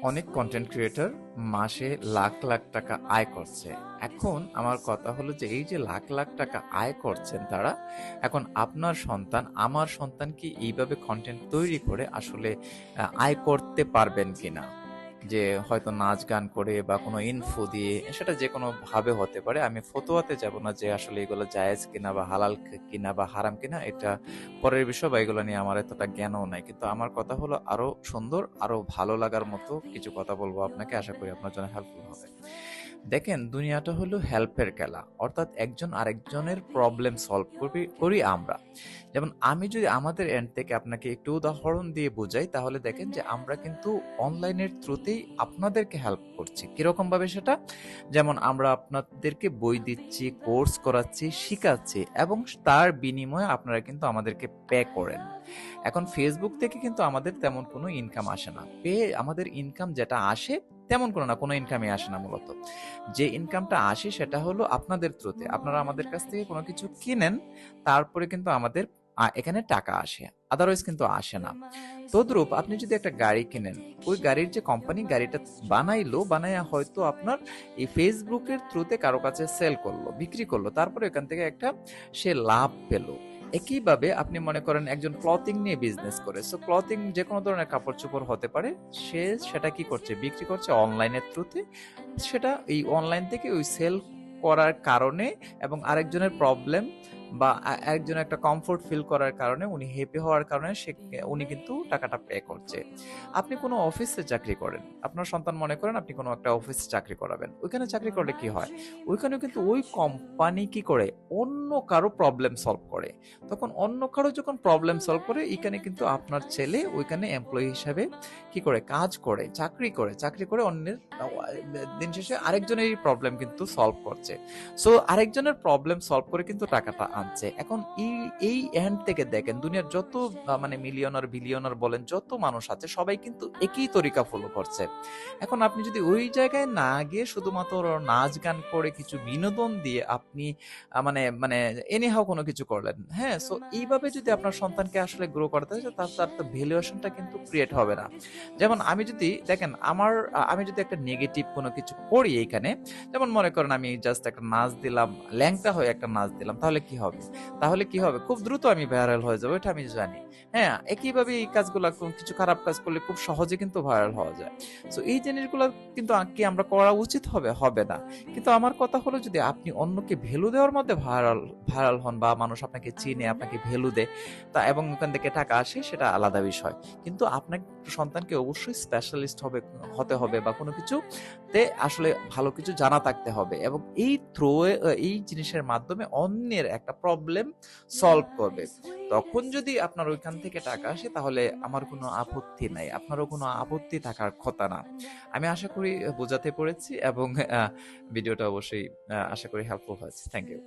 অনেক content creator মাসে লাখ লাখ টাকা আয় করছে। এখন আমার কথা হলো যে এই যে লাখ লাখ টাকা আয় করছেন তারা, এখন আপনার সন্তান, আমার সন্তান কি এইভাবে কন্টেন্ট তৈরি করে আসলে আয় করতে পারবেন কিনা? যে হয়তো নাচ গান করে বা কোনো ইনফো দিয়ে, সেটা যে কোনো ভাবে হতে পারে। আমি ফতোয়াতে যাব না যে আসলে এগুলো জায়েজ কিনা বা হালাল কিনা বা হারাম কিনা, এটা পরের বিষয়, বা এগুলো নিয়ে আমার এতটা জ্ঞানও নাই। কিন্তু আমার কথা হলো আরো সুন্দর, আরো ভালো লাগার মতো কিছু কথা বলবো আপনাকে, আশা করি আপনার জন্য হেল্পফুল হবে। দেখেন, দুনিয়াটা হলো হেল্পের খেলা, অর্থাৎ একজন আরেকজনের প্রবলেম সলভ করি আমরা। যেমন আমি যদি আমাদের এন্ড থেকে আপনাকে একটু উদাহরণ দিয়ে বোঝাই, তাহলে দেখেন যে আমরা কিন্তু অনলাইনের থ্রুতেই আপনাদেরকে হেল্প করছি। কিরকম ভাবে সেটা? যেমন আমরা আপনাদেরকে বই দিচ্ছি, কোর্স করাচ্ছি, শিখাচ্ছি, এবং তার বিনিময়ে আপনারা কিন্তু আমাদেরকে পে করেন। এখন ফেসবুক থেকে কিন্তু আমাদের তেমন কোনো ইনকাম আসে না। আমাদের ইনকাম যেটা আসে, তেমন কোনো ইনকামই আসে না মূলত। যে ইনকামটা আসে সেটা হলো আপনাদের থ্রুতে। আপনারা আমাদের কাছ থেকে কোনো কিছু কিনেন, তারপরে কিন্তু আমাদের এখানে টাকা আসে। আদারওয়াইজ কিন্তু আসে না। তদ্রূপ আপনি যদি একটা গাড়ি কিনেন, ওই গাড়ির যে কোম্পানি গাড়িটা বানাইয়া হয়তো আপনার এই ফেসবুকের থ্রুতে কারো কাছে সেল করলো, বিক্রি করলো, তারপরে এখান থেকে একটা সে লাভ পেলো। একইভাবে আপনি মনে করেন একজন ক্লথিং নিয়ে বিজনেস করে, সো ক্লথিং যে কোনো ধরনের কাপড় চোপড় হতে পারে, সে সেটা কি করছে, বিক্রি করছে অনলাইনের থ্রুতে। সেটা এই অনলাইন থেকে ওই সেল করার কারণে এবং আরেকজনের প্রবলেম বা আরেকজনের একটা কমফোর্ট ফিল করার কারণে, উনি হ্যাপি হওয়ার কারণে উনি কিন্তু টাকাটা পে করছে। আপনি কোনো অফিসে চাকরি করেন, আপনার সন্তান মনে করেন আপনি কোনো একটা অফিসে চাকরি করাবেন, ওইখানে চাকরি করলে কি হয়, ওইখানেও কিন্তু ওই কোম্পানি কি করে, অন্য কারো প্রবলেম সলভ করে। তখন অন্য কারো যখন প্রবলেম সলভ করে, এখানে কিন্তু আপনার ছেলে ওইখানে এমপ্লয়ি হিসাবে কি করে, কাজ করে, চাকরি করে অন্যের দিন শেষে আরেকজনের প্রবলেম কিন্তু সলভ করছে। সো আরেকজনের প্রবলেম সলভ করে কিন্তু টাকাটা আনছে। এখন এই এই এন্ড থেকে দেখেন, দুনিয়ার যত মানে মিলিয়নার বিলিয়নার বলেন, যত মানুষ আছে, সবাই কিন্তু একই তরিকা ফলো করছে। এখন আপনি যদি ওই জায়গায় না গিয়ে শুধুমাত্র নাচ গান করে কিছু বিনোদন দিয়ে আপনি মানে মানে এনিহাও কোনো কিছু করলেন, হ্যাঁ, সো এইভাবে যদি আপনার সন্তানকে আসলে গ্রো করতে হয়, তার তার তো ভ্যালুয়েশনটা কিন্তু ক্রিয়েট হবে না। যেমন আমি যদি দেখেন আমি যদি একটা নেগেটিভ কোনো কিছু করি এইখানে, যেমন মনে করেন আমি জাস্ট একটা নাচ দিলাম, ল্যাংটা হয়ে একটা নাচ দিলাম, তাহলে কি হবে, খুব দ্রুত আমি ভাইরাল হয়ে যাবো, এটা আমি জানি। হ্যাঁ, একইভাবে এই কাজগুলো, কিছু খারাপ কাজ করলে খুব সহজে কিন্তু ভাইরাল হওয়া যায়। সো এই জিনিসগুলো কিন্তু কি আমরা করা উচিত হবে? হবে না। কিন্তু আমার কথা হলো, যদি আপনি অন্যকে ভ্যালু দেওয়ার মধ্যে ভাইরাল ভাইরাল হন, বা মানুষ আপনাকে চিনে, আপনাকে ভ্যালু দেয়, তা এবং ওখান থেকে টাকা আসে, সেটা আলাদা বিষয়। কিন্তু আপনার সন্তানকে অবশ্যই স্পেশালিস্ট হতে হবে, বা কোনো কিছুতে আসলে ভালো কিছু জানা থাকতে হবে, এবং এই জিনিসের মাধ্যমে অন্যের একটা প্রবলেম সলভ করবে। তখন যদি আপনার ওইখান থেকে টাকা আসে, তাহলে আমার কোনো আপত্তি নাই, আপনারও কোনো আপত্তি থাকার কথা না। আমি আশা করি বোঝাতে পেরেছি, এবং ভিডিওটা অবশ্যই আশা করি হেল্পফুল হয়েছে। Thank you.